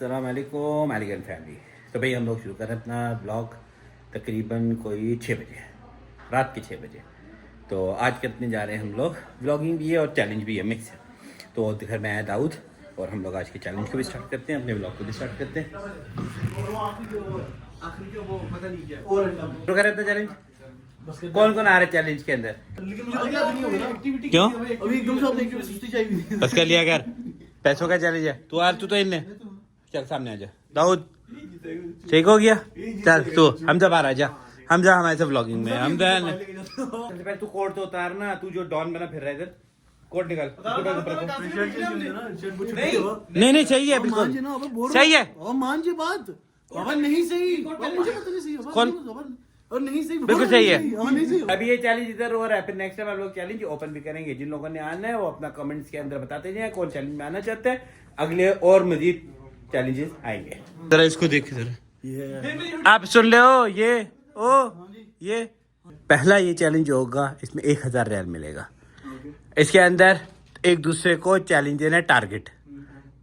अस्सलाम वालेकुम elegant family. तो भाई हम लोग शुरू कर रहे हैं अपना ब्लॉग तकरीबन कोई 6 बजे, रात के 6 बजे। तो आज कितने जा रहे हैं हम लोग, ब्लॉगिंग भी है और चैलेंज भी है, मिक्स है। तो घर में आया दाऊद और हम लोग आज के चैलेंज को भी स्टार्ट करते हैं, अपने ब्लॉग को भी स्टार्ट करते हैं। शुरू कर रहे थे चैलेंज। कौन कौन आ रहा है चैलेंज के अंदर? क्यों बस कर लिया कर, पैसों का चैलेंज है। तू आ, तू तो इनने चल सामने आ जा। दाऊद ठीक हो गया, चल तू हमजा बाहर आ जा। हमजा हमारे से व्लॉगिंग में हम सबसे पहले तू कोट तो उतार ना, तू जो डॉन बना फिर रहा है इधर। कोट निकाल। नहीं नहीं सही है, बिल्कुल सही है। मान जी बात बाबा नहीं सही, मुझे पता नहीं सही कौन और नहीं सही, बिल्कुल सही है। अभी ये चैलेंज इधर हो रहा है, फिर नेक्स्ट टाइम हम लोग चैलेंज ओपन भी करेंगे। जिन लोगों ने आना है वो अपना कमेंट्स के अंदर बताते जाए कौन चैलेंज में आना चाहते हैं। अगले और मजीद चैलेंजेस आएंगे। जरा इसको देख जरा, आप सुन ले हो ये पहला ये चैलेंज होगा, इसमें 1000 रियाल मिलेगा। इसके अंदर एक दूसरे को चैलेंज देना है, टारगेट।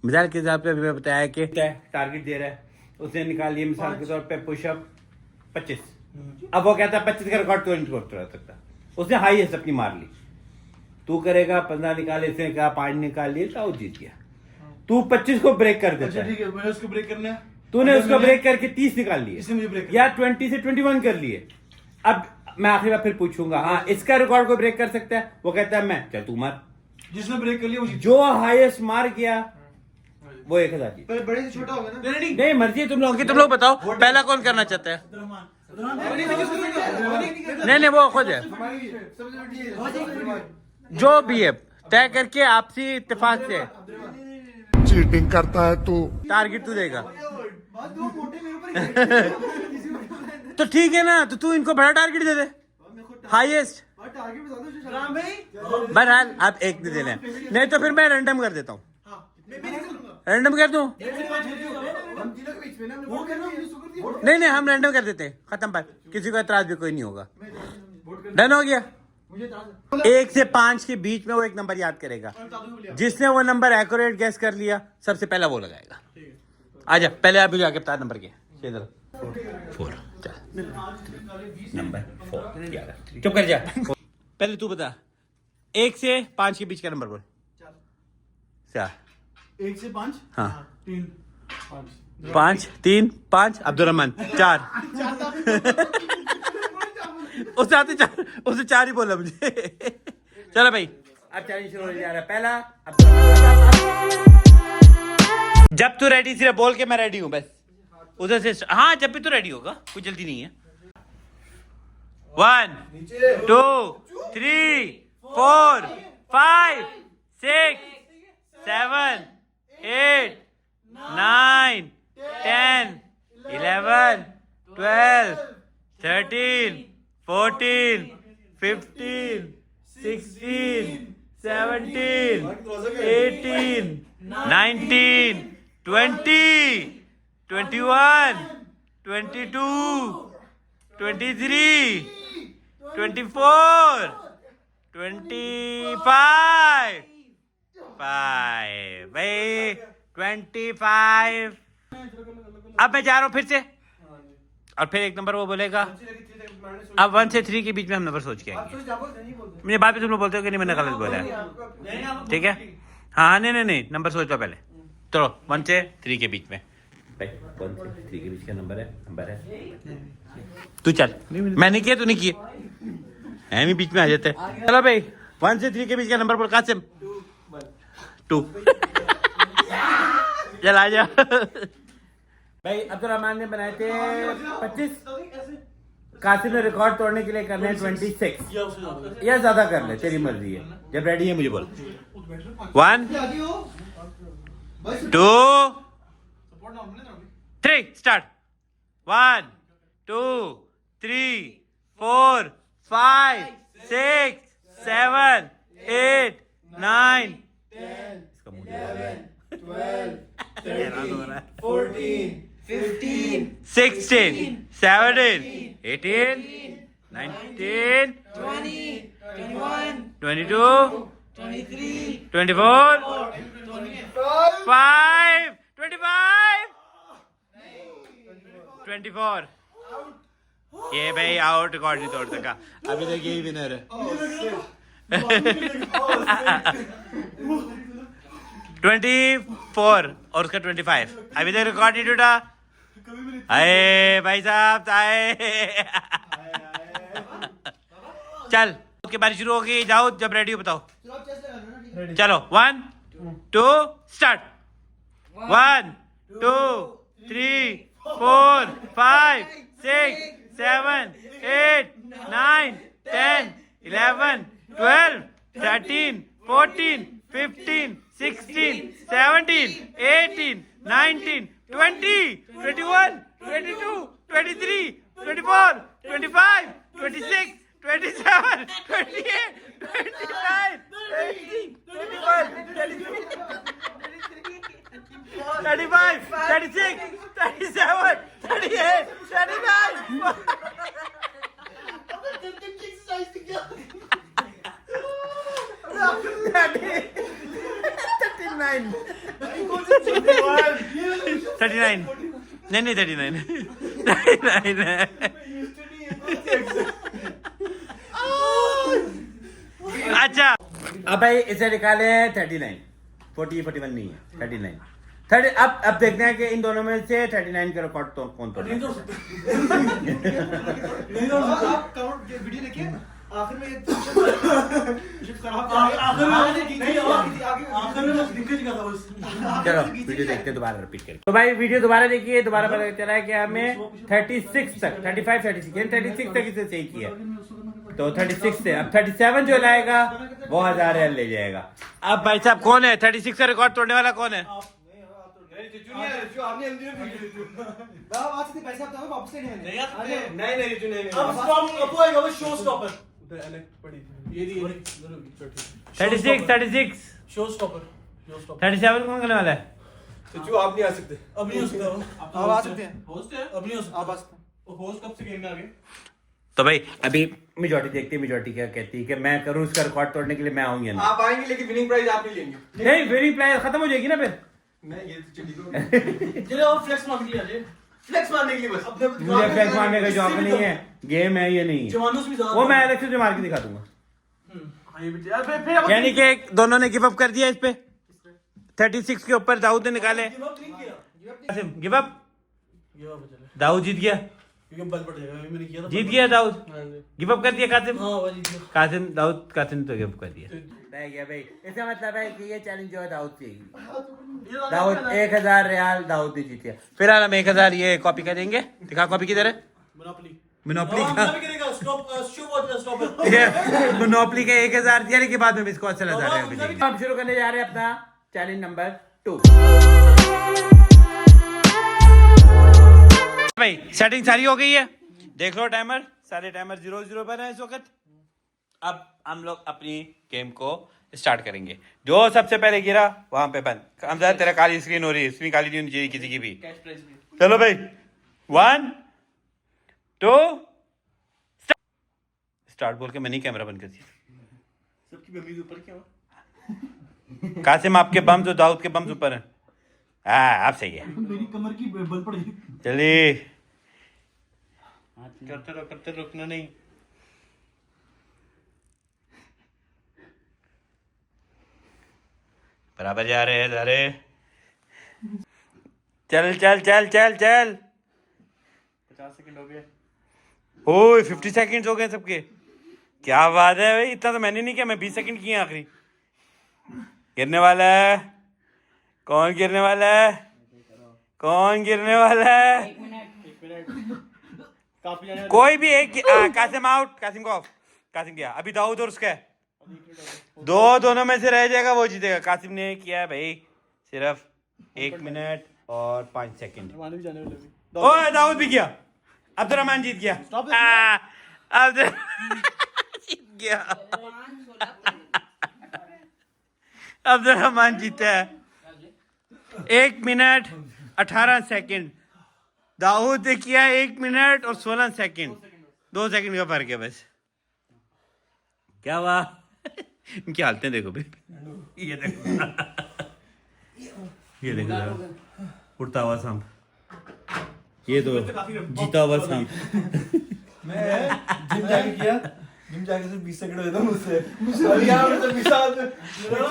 मिसाल के हिसाब से अभी मैं बताया कि टारगेट दे रहा है, उसने निकाल लिया मिसाल के तौर पे पुशअप 25। अब वो कहता है 25 का रिकॉर्ड तो नहीं कर सकता, उसने हाईएस्ट अपनी मार ली। तू करेगा 15 निकाले, इसने कहा 5 निकाल लिए, तो जीत गया। तू 25 को ब्रेक कर देता है। ठीक है, मैंने उसको ब्रेक करना है। तूने उसको ब्रेक करके 30 निकाल लिए या 20 से 21 कर लिए। अब मैं आखिरी बार फिर पूछूंगा, हाँ इसका रिकॉर्ड को ब्रेक कर सकता है? वो कहता है मैं। चल तू मार। जिसने ब्रेक कर लिया जो हाईएस्ट मार गया वो 1000 जीत। बड़े से छोटा होगा ना? नहीं मर्जी है तुम लोगों की। तुम लोग बताओ पहला कौन करना चाहता है? नहीं वो खुद है, जो भी है तय करके आपसी इत्तेफाक से। चीटिंग करता है तू। टारगेट तू देगा तो ठीक है ना, तो तू इनको बड़ा टारगेट दे दे, हाईएस्ट। बहरहाल आप एक दे देना, नहीं तो फिर मैं रैंडम कर देता हूँ। रैंडम कर दूं? नहीं हम रैंडम कर देते हैं, खत्म बात। किसी को एतराज भी कोई नहीं होगा। डन हो गया। 1 से 5 के बीच में वो एक नंबर याद करेगा। जिसने वो नंबर एक्यूरेट गैस कर लिया सबसे पहला वो लगाएगा। आजा पहले आप मुझे आगे बता नंबर के। 4 नंबर 4 चुप कर जा। पहले तू बता 1 से 5 के बीच का नंबर बोल। 4 1 से 5 हाँ 3 5 3 5 अब्दुलरहमान 4 उससे आते 4, उससे 4 ही बोला मुझे। चलो भाई अब चैलेंज शुरू होने जा रहा है। पहला जब तू रेडी सिर्फ बोल के मैं रेडी हूँ बस। उधर से हाँ जब भी तू रेडी होगा, कोई जल्दी नहीं है। 1 2 3 4 5 6 7 8 9 10 11 12 13 14 15 16 17 18 19 20 21 22 23 24 25 भाई 25। अब मैं जा रहा हूँ फिर से, और फिर एक नंबर वो बोलेगा। अब 1 से 3 के बीच में हम नंबर सोच के आएंगे। मुझे बाद में तुम लोग बोलते हो कि नहीं मैंने गलत बोला है, ठीक है? हाँ नहीं नंबर सोच लो पहले। चलो 1 से 3 के बीच में। 1 से 3 के बीच का नंबर है तू चल। मैंने किया तूने किया, हम ही बीच में आ जाते हैं। चलो भाई 1 से 3 के बीच का नंबर बोल। कासिम 2 चल आ जा। भाई अब्दुलरहमान ने बनाए थे 25, कासिम ने रिकॉर्ड तोड़ने के लिए करने हैं 26 या ज्यादा कर ले, तेरी मर्जी है। जब रेडी है मुझे बोल। 1 2 3 स्टार्ट। 1 2 3 4 5 6 7 8 9 10 11 12 13 14 15 16 17 18 19 20 21 22 23 24 25 25 24। ये भाई आउट, रिकॉर्ड नहीं तोड़ सका। अभी तक यही विनर है। 24 और उसका 25। अभी तक रिकॉर्ड नहीं टूटा। आए भाई साहब आए। चल उसके बारी शुरू होगी। जाओ जब रेडी हो बताओ। चलो 1 2 स्टार्ट। 1 2 3 4 5 6 7 8 9 10 11 12 13 14 15 16 17 18 19 20 21 22 23 24 25 26 27 28 29 30 31 35 36 37 38 39 नहीं 39 अच्छा अब भाई इसे निकाले 39 40 41 नहीं है 39 30। अब देखते हैं कि इन दोनों में से 39 का रिकॉर्ड तो कौन तोड़ नहीं तोड़ सकते। आप काउंट वीडियो देखिए आखिर में चलो वीडियो देखते हैं दोबारा रिपीट करके। तो भाई वीडियो दोबारा देखिए। दोबारा पता चला है कि हमें 36 तक 35 36 36 तक इसे सही किया। तो 36 से अब 37 जो लाएगा वो 1000 रियाल ले जाएगा। अब भाई साहब कौन है 36 का रिकॉर्ड तोड़ने वाला कौन है? थर्टी सिक्स शो स्टॉपर 37 कौन करने वाला है? आप नहीं आ सकते। अब नहीं हो सकता। आप आ सकते हैं। होस्ट है। अब नहीं हो सकता। आप आ सकते हैं। होस्ट कब से गेम में आ गए? तो भाई अभी मेजॉरिटी देखते हैं मेजॉरिटी क्या कहती है कि मैं करूं इसका रिकॉर्ड तोड़ने के लिए। मैं आऊंगी आप आएंगे लेकिन विनिंग प्राइज आप नहीं लेंगे। नहीं विनिंग प्राइज खत्म हो जाएगी ना फिर। नहीं ये तो चलो और फ्लेक्स मारने के लिए फ्लेक्स मारने के लिए बस। मुझे फ्लेक्स मारने का शौक नहीं है। गेम है ये नहीं है। वो मैं अलग से मार के दिखा दूंगा। यानी कि दोनों ने गिव अप कर दिया इस पे। 36 के ऊपर दाऊद ने निकाले। Give up. दाऊद जीत गया। जीत गया दाऊद। गिव अप कर दिया कासिम। कासिम दाऊद कासिम ने तो गिव अप कर दिया। भाई इसका मतलब है कि ये चैलेंज जो है दाऊद चाहिए। दाऊद 1000 रियाल दाऊद ने जीत गया। फिलहाल हम 1000 ये कॉपी करेंगे। दिखा कॉपी किधर है? मोनोपली का मोनोपली के 1000 दिया के बाद में इसको 1000 हम शुरू करने जा रहे हैं अपना चैलेंज नंबर 2। भाई सेटिंग सारी हो गई है। देख लो टाइमर, सारे टाइमर 0 पर है इस वक्त। अब हम लोग अपनी गेम को स्टार्ट करेंगे। जो सबसे पहले गिरा वहां पे बंद। हमजा तेरा काली स्क्रीन हो रही है। स्क्रीन काली नहीं होनी चाहिए किसी की भी। चलो भाई 1 2 स्टार्ट बोल के मैंने कैमरा बंद कर दिया। सबकी बम्बी ऊपर क्या? कासिम आपके बम्स और दाऊद के बम्स ऊपर हैं। हाँ आप सही है। मेरी कमर की बल पड़ गई। चलिए करते रुकना नहीं। बराबर जा रहे हैं सारे। चल चल चल चल चल 50 सेकंड हो गए। ओए 50 सेकंड्स हो गए सबके। क्या बात है भाई। इतना तो मैंने नहीं किया। मैं 20 सेकंड किए आखिरी। गिरने वाला है। कौन गिरने वाला है? कौन गिरने वाला है? एक मिनट काफी कोई भी एक। कासिम आउट। कासिम को ऑफ। कासिम गया। अभी दाऊद और उसका है। दोनों में से रह जाएगा वो जीतेगा। कासिम ने किया है भाई सिर्फ 1 मिनट और 5 सेकंड। ओए दाऊद भी गया। अब्दुर्रहमान जीत गया। जीत गया। अब्दुर्रहमान जीता है। 1 मिनट 18 सेकंड। दाऊद ने किया 1 मिनट और 16 सेकंड। 2 सेकंड का फर्क है बस। क्या हुआ? इनकी हालतें देखो भाई। ये देखो ये देखो उड़ता हुआ सांप। ये तो जीता हुआ सांप। मैं जिम जाके किया, जिम जाके सिर्फ 20 सेकंड देता हूँ मुझसे। अभी यहाँ पे तो 20 साल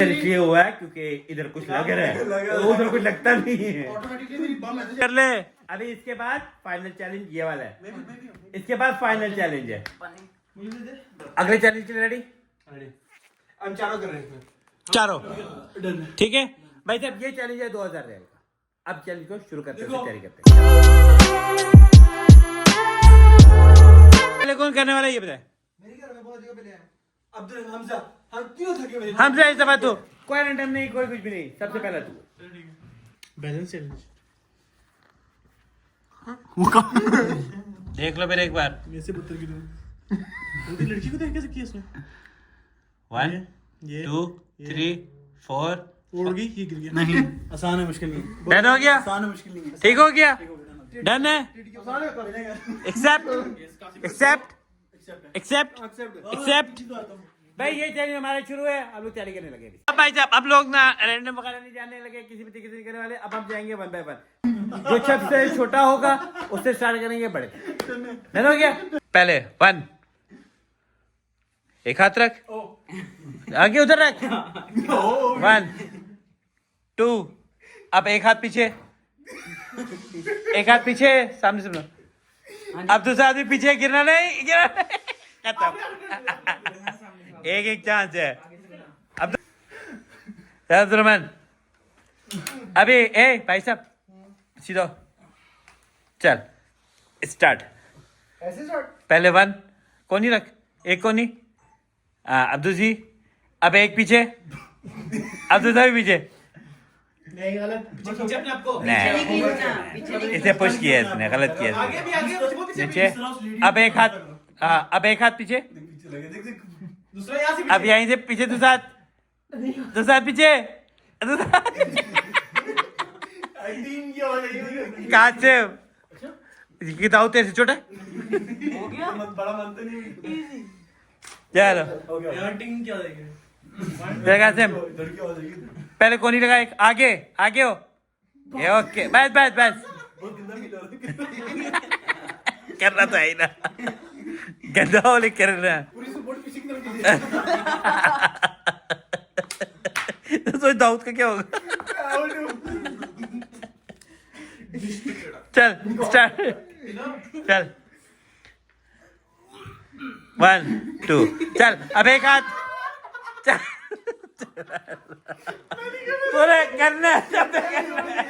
इसलिए हुआ है क्योंकि इधर कुछ लग रहा है, तो उधर कुछ लगता नहीं है। ऑटोमेटिकली मेरी बम ऐसे कर ले। अभी इसके बाद फाइनल चैलेंज ये वाला है, इसके बाद फाइनल चैलेंज है। मुझे दे दे। अगले चैलेंज के लिए रेडी? रेडी। हम चारों कर रहे हैं। चारों डन है। ठीक है भाई साहब, ये चैलेंज है 2000 रियाल का। अब चैलेंज को शुरू करते हैं, तैयारी करते हैं। पहले कौन करने वाला है ये बताए? मेरी घर में बहुत जगह पे ले आए। अब्दुल हमजा, हम क्यों थके हुए? हमसे इस दफा तो कोई रैंडम नहीं, कोई कुछ भी नहीं, सबसे पहला तू। Balance challenge. देख लो फिर एक बार। वैसे पुत्र की तरह। लड़की को देख कैसे किया इसने? 1 ये 2 3 4 उड़ गई, ये गिर गया। नहीं, आसान है, मुश्किल नहीं। डन हो गया? आसान है, मुश्किल नहीं है। ठीक हो गया? डन है? आसान है, कर लेगा। Accept accept accept accept. Accept. भाई ये चैलेंज हमारा शुरू है, अब लोग तैयारी करने लगे। अब भाई साहब, अब लोग ना रैंडम वगैरह नहीं जानने लगे, किसी भी तरीके से करने वाले। अब हम जाएंगे 1 बाय 1। जो सबसे छोटा होगा उससे स्टार्ट करेंगे बड़े। डन हो गया? पहले 1, एक हाथ रख, आगे उधर रख। 1 2, अब एक हाथ पीछे, एक हाथ पीछे, सामने से बोलो। अब दूसरा आदमी पीछे, गिरना नहीं, गिरना नहीं। खत्म। एक चांस है। अब अब्दुलरहमान, अभी ए भाई साहब सीधा चल, स्टार्ट। ऐसे स्टार्ट। पहले 1 कोनी रख, एक कोनी। अब्दुल जी, अब एक पीछे, अब दूसरा भी पीछे। नहीं, गलत। पीछे अपने आपको। नहीं, इसे पुश किया इसने, गलत किया आगे भी, आगे उसको पीछे। नीचे। अब एक हाथ, अब एक हाथ पीछे, पीछे लगे, देख देख। दूसरा यहाँ से अब यहीं से पीछे दूसरा हाथ, दूसरा हाथ पीछे, दूसरा टीम की आवाज आई। कहाँ से किताब तेरे से छोटा है? हो गया? बड़ा मानते नहीं। चलो हो गया। यार टीम क्या आएगी? देखा से इधर की आवाज आएगी। पहले कोनी लगा, एक आगे, आगे हो ये। ओके, बस बस बस, बहुत गंदा फील हो रहा है। करना तो है ही ना, गंदा वाले करना। पूरी सपोर्ट पीछे की तरफ की तो सोच दाऊद का क्या होगा। चल स्टार्ट, चल 1 2, चल अब एक हाथ, चल पूरे करना है, सबने करना है,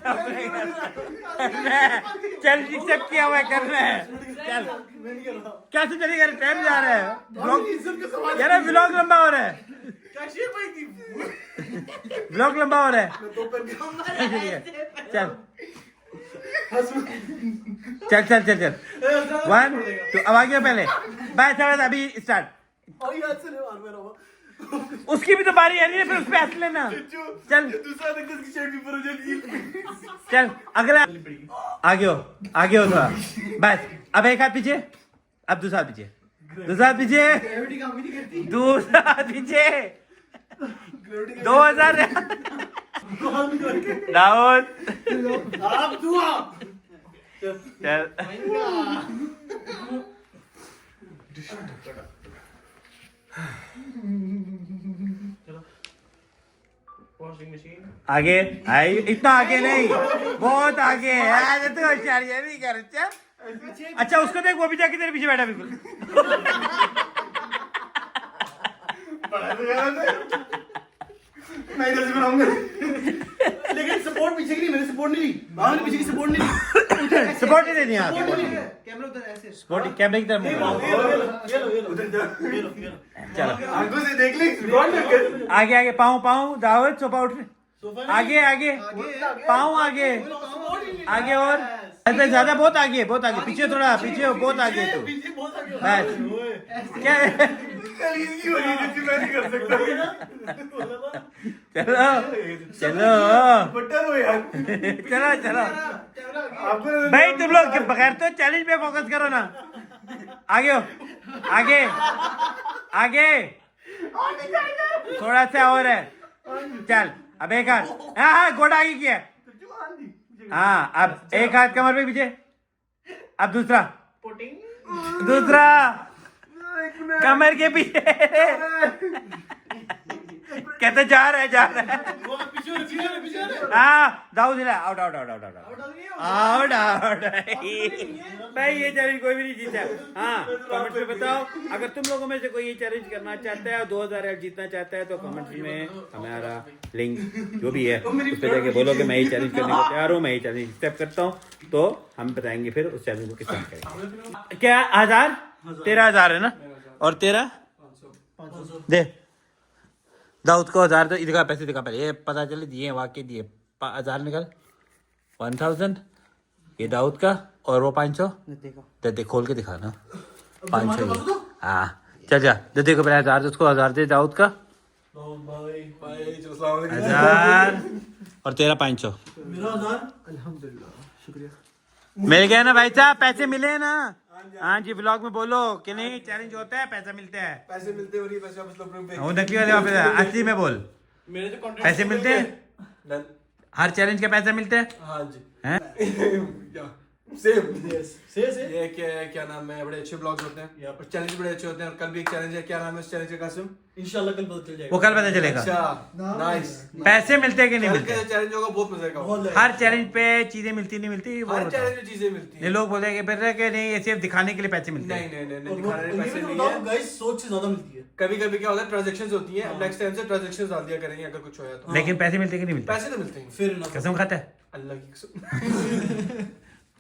सबने करना है। चल एक्सेप्ट किया हुआ है, करना है। चल कैसे चलेगा, टाइम जा रहा है, व्लॉग यार, व्लॉग लंबा हो रहा है, व्लॉग लंबा हो रहा है। चल चल चल चल चल 1 2, अब आ गया पहले। बाय साहब, अभी स्टार्ट। उसकी भी तो बारी है, नहीं फिर उस पे हंस लेना। चल दूसरा देख इसकी शर्ट भी ऊपर हो जाएगी। चल अगला, आगे हो, आगे हो थोड़ा, बस। अब एक हाथ पीछे, अब दूसरा हाथ पीछे, दूसरा हाथ पीछे, ग्रेविटी काम ही नहीं करती। दूसरा हाथ पीछे। 2000 दाऊद, आप दुआ। चल वॉशिंग मशीन। आगे आई, इतना आगे नहीं, बहुत आगे है। तो होशियार ये नहीं कर। अच्छा उसको देख, वो भी जाके तेरे पीछे बैठा बिल्कुल। मैं इधर से बनाऊंगा। लेकिन सपोर्ट पीछे की नहीं, मैंने सपोर्ट नहीं ली। मैंने पीछे की सपोर्ट नहीं ली। सपोर्ट नहीं देनी, हाँ कैमरा उधर ऐसे। सपोर्ट कैमरे की तरफ। ये लो उधर जा। ये लो। चलो आंखों से देख ली। रिकॉर्ड आगे आगे, पाँव पाँव, दावत सोफा उठ, आगे आगे, पाँव आगे, आगे और ऐसे ज्यादा, बहुत आगे, बहुत आगे, पीछे थोड़ा, पीछे हो, बहुत आगे तो बस। क्या चलो चलो चलो चलो भाई, तुम लोग बगैर तो चैलेंज पे फोकस करो ना। आगे हो, आगे आगे, थोड़ा सा और है। चल अब एक हाथ, हाँ हाँ, गोड़ा आगे किया। हाँ अब एक हाथ कमर पे पीछे, अब दूसरा दूसरा कमर के पीछे कहते जा रहा है हाँ दाऊद हिला out out out out out out out भाई ये चैलेंज कोई भी नहीं जीता हाँ कमेंट में बताओ अगर तुम लोगों में से कोई ये चैलेंज करना चाहता है और 2000 जीतना चाहता है तो कमेंट में हमारा लिंक जो भी है उस पर जाके बोलो कि मैं ये चैलेंज करने को तैयार हूँ मैं ये चैलेंज एक्सेप्ट करता हूँ तो हम बताएंगे फिर उस चैलेंज को किस तरह करेंगे क्या 1000 13,000 है ना और तेरा दे दाऊद को 1000 तो इधर पैसे दिखा पहले ये पता चले दिए वाकई दिए 1000 निकल 1000 ये दाऊद का और वो 500 दे खोल के दिखा ना 500 हाँ चल जा दे को पहले 1000 उसको 1000 दे दाऊद का 1000 और तेरा 500 मेरा 1000 अल्हम्दुलिल्लाह शुक्रिया मिल गया ना भाई साहब पैसे मिले ना हाँ जी ब्लॉग में बोलो कि नहीं चैलेंज होता है पैसा मिलता है पैसे मिलते हो रही पैसे वापस लो अपने वो नकली वाले वापस असली में बोल मेरे जो कॉन्ट्रैक्ट पैसे मिलते हैं हर चैलेंज के पैसे मिलते हैं हाँ जी हैं सेम ये क्या नाम है बड़े अच्छे ब्लॉग्स होते हैं और चैलेंज बड़े अच्छे होते हैं और कल भी एक चैलेंज है क्या नाम है उस चैलेंज का कासिम इंशाल्लाह कल पता चल जाएगा वो कल पता चलेगा अच्छा नाइस पैसे मिलते हैं कि नहीं मिलते चैलेंज होगा बहुत मजे का होगा हर चैलेंज पे चीजें मिलती नहीं मिलती वो हर बताओ। चैलेंज में चीजें मिलती ये हैं लोग बोले कि फिर कि नहीं ये सिर्फ दिखाने के लिए पैसे मिलते हैं नहीं दिखाने के पैसे नहीं है गाइस सोच से ज्यादा मिलती है कभी कभी क्या होता है ट्रांजैक्शंस होती हैं नेक्स्ट टाइम से ट्रांजैक्शंस डाल दिया करेंगे अगर कुछ होया तो लेकिन पैसे मिलते कि नहीं मिलते पैसे तो मिलते हैं फिर ना कसम खाता है अल्लाह की कसम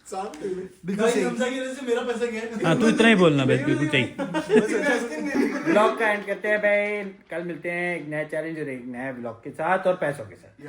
गाइस हमजा की वजह से मेरा पैसा गया है। हाँ तू इतना ही बोलना बस बिल्कुल सही ब्लॉग का एंड करते हैं भाई कल मिलते हैं एक नया चैलेंज और एक नया ब्लॉग के साथ और पैसों के साथ